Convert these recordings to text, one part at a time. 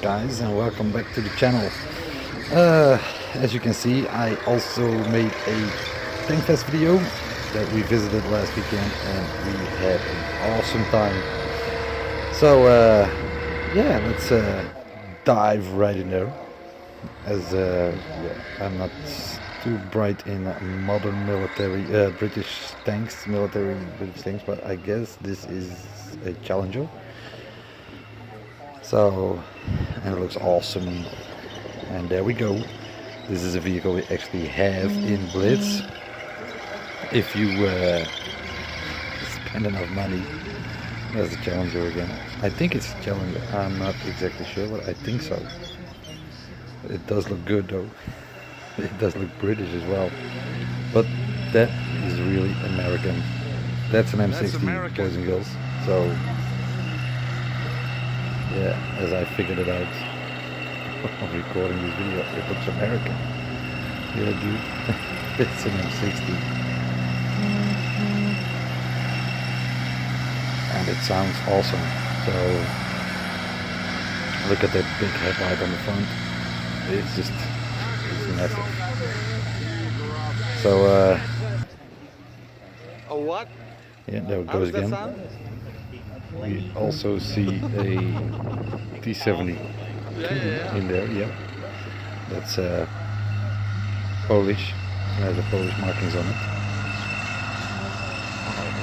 guys, and welcome back to the channel. As you can see, I also made a TankFest video that we visited last weekend and we had an awesome time. So yeah, let's dive right in there. As I'm not too bright in modern military British tanks, military British tanks, but I guess this is a Challenger. So, and it looks awesome, and there we go. This is a vehicle we actually have in Blitz. If you spend enough money. There's the Challenger again. I think it's a Challenger, I'm not exactly sure, but I think so. It does look good though. It does look British as well. But that is really American. That's an M60, boys and girls. So yeah, as I figured it out while recording this video, it looks American. Yeah, dude, it's an M60. And it sounds awesome. So look at that big headlight on the front. It's massive. So a what? Yeah, there it goes again. We also see a T70 in there. Yeah, that's Polish. It has the Polish markings on it.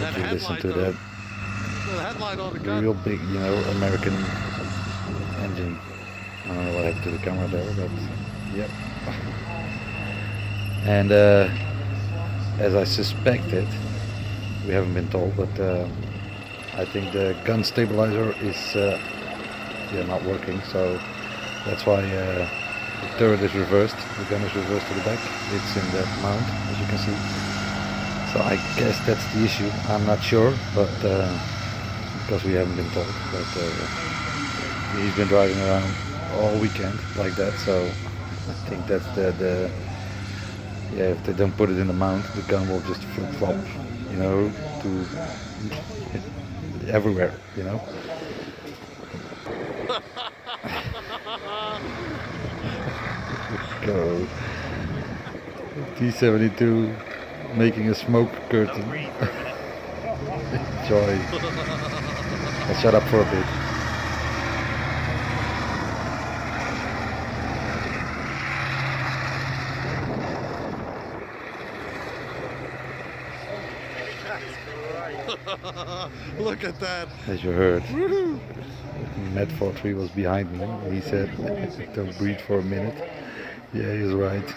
If you listen to that, real big, you know, American engine. I don't know what happened to the camera there, but yep. And as I suspected, we haven't been told, but I think the gun stabilizer is not working, so that's why the turret is reversed. The gun is reversed to the back. It's in that mount, as you can see. So I guess that's the issue. I'm not sure, but because we haven't been told. But he's been driving around all weekend like that, so I think that's the yeah, if they don't put it in the mount, the gun will just flip-flop, you know, to everywhere, you know. Go. T72 making a smoke curtain. Enjoy. I'll shut up for a bit. Look at that. As you heard, Matt 43 was behind me. He said, don't breathe for a minute. Yeah, he's right.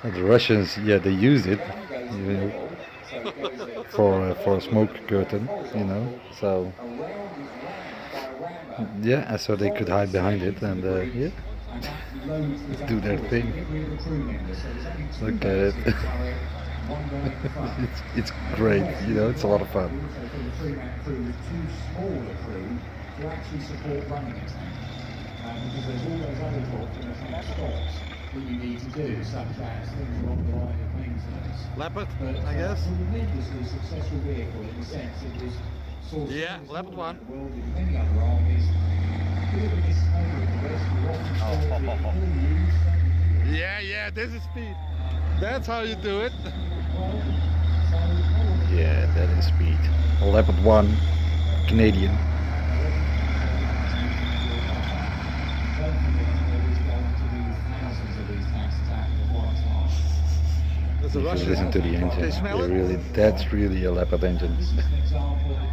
And the Russians, yeah, they used it, you know, for a smoke curtain, you know. So yeah, so they could hide behind it and yeah, do their thing. Look at it. it's great, you know, it's a lot of fun. Leopard, I guess. Yeah, Leopard 1. Yeah, this is speed. That's how you do it. Yeah, that is speed. Leopard 1, Canadian. If you listen to the engine, that's really a Leopard engine.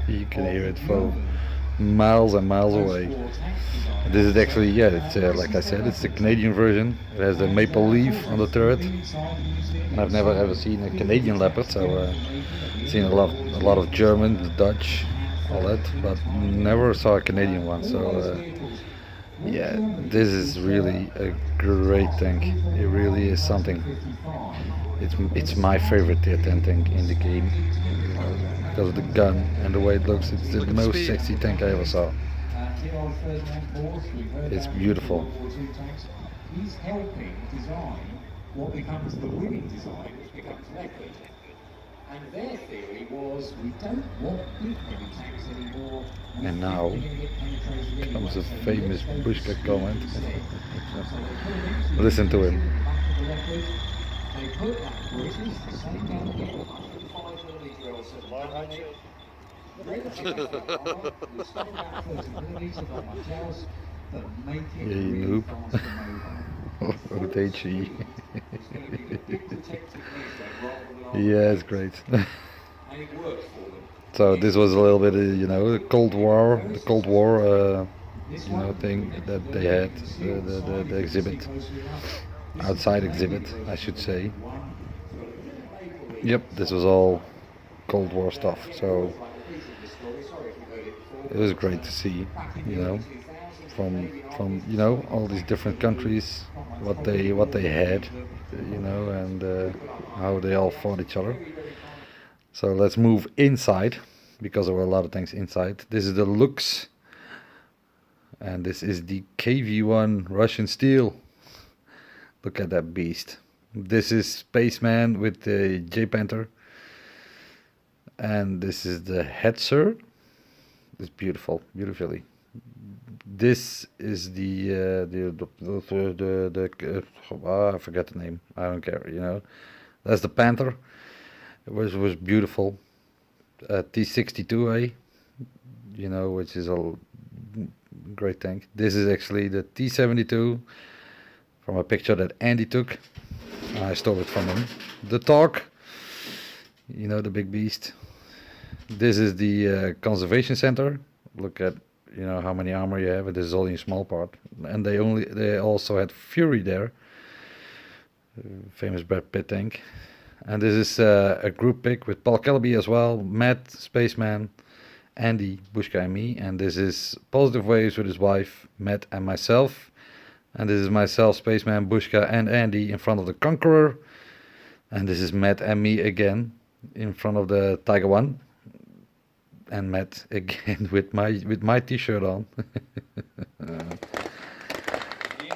You can hear it from miles and miles away. This is actually, yeah, it's like I said, it's the Canadian version. It has the maple leaf on the turret. And I've never ever seen a Canadian Leopard, so I've seen a lot of German, Dutch, all that, but never saw a Canadian one. So yeah, this is really a great tank. It really is something. It's my favorite tier 10 tank in the game, because of the gun and the way it looks. It's the most sexy tank I ever saw. It's beautiful. He's helping design what becomes the winning design, which becomes Leopard. And their theory was we don't want big heavy tanks anymore. And now comes a famous Bushka comment. Listen to him. They put that British, the same gun, 5mm we stuck about 30mm on my shells, but make it Yeah, you really noob. fast to move on. Otechi. Yeah, it's great. And it worked for them. So this was a little bit, you know, the Cold War, thing that they had, the exhibit, outside exhibit, I should say. Yep, this was all Cold War stuff. So it was great to see, you know, from you know, all these different countries, what they had, you know, and how they all fought each other. So let's move inside, because there were a lot of things inside. This is the Lux, and this is the KV-1 Russian steel. Look at that beast. This is Spaceman with the J-Panther, and this is the Hetzer. It's beautiful, beautifully. This is I forget the name. I don't care. You know, that's the Panther. It was beautiful. T-62A, you know, which is a great tank. This is actually the T-72 from a picture that Andy took. I stole it from him. The Talk, you know, the big beast. This is the conservation center. Look at, you know, how many armor you have. This is only a small part, and they also had Fury there, famous Brad Pitt tank. And this is a group pic with Paul Kellaby as well, Matt, Spaceman, Andy, Bushka and me. And this is Positive Waves with his wife, Matt and myself. And this is myself, Spaceman, Bushka and Andy in front of the Conqueror. And this is Matt and me again in front of the Tiger One. And Matt again with my t-shirt on.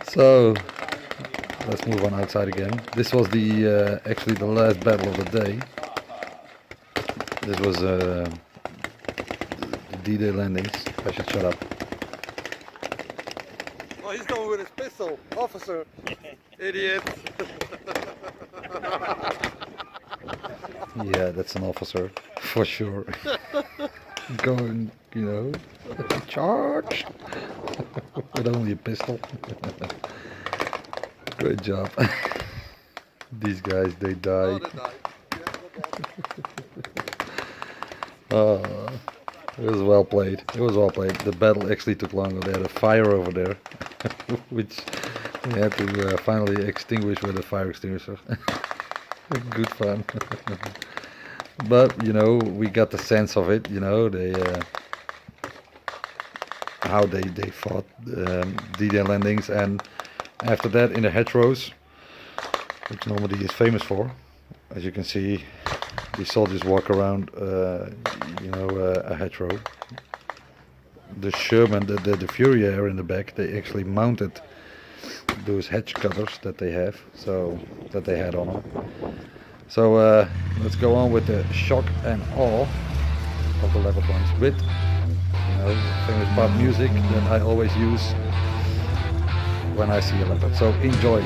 So let's move on outside again. This was the actually the last battle of the day. This was the D-Day landings. I should shut up. Oh, he's going with his pistol, officer. Idiot. Yeah, that's an officer for sure. Going, you know, charge with only a pistol. Great job. These guys, they died. It was well played. It was well played. The battle actually took longer. They had a fire over there, which we had to finally extinguish with a fire extinguisher. Good fun. But you know, we got the sense of it. You know, they how they fought D-Day landings, and after that in the hedgerows, which Normandy is famous for. As you can see, these soldiers walk around, you know, a hedgerow. The Sherman, the Fury Air in the back, they actually mounted those hedge cutters that they have, so that they had on them. So let's go on with the shock and awe of the leopard ones with, you know, famous pop music that I always use when I see a leopard. So enjoy.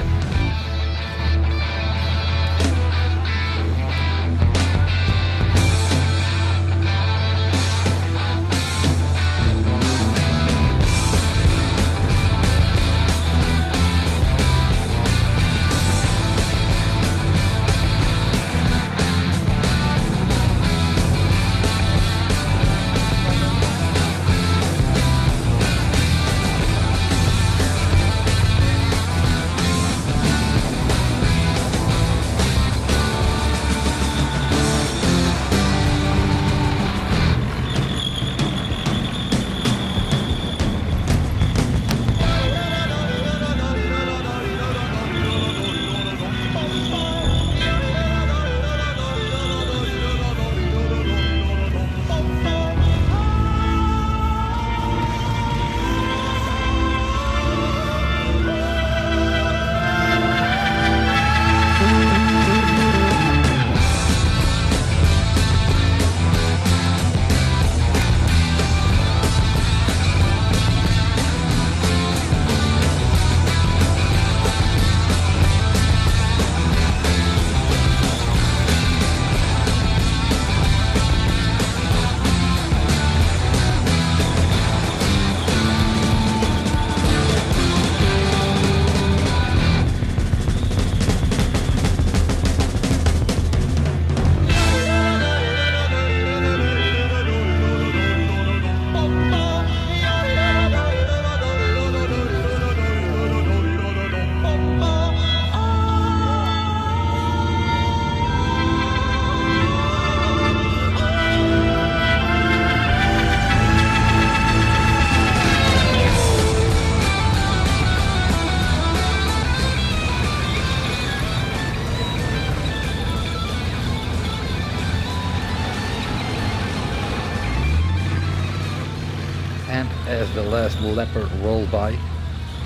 And as the last leopard rolls by,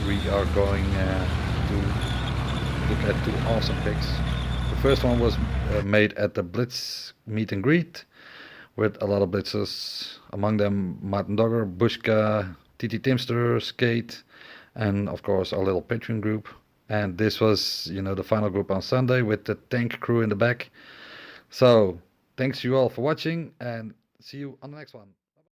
we are going to look at two awesome pics. The first one was made at the Blitz meet and greet with a lot of blitzers, among them Martin Dogger, Bushka, TT Timster, Skate, and of course our little Patreon group. And this was, you know, the final group on Sunday with the tank crew in the back. So thanks you all for watching, and see you on the next one.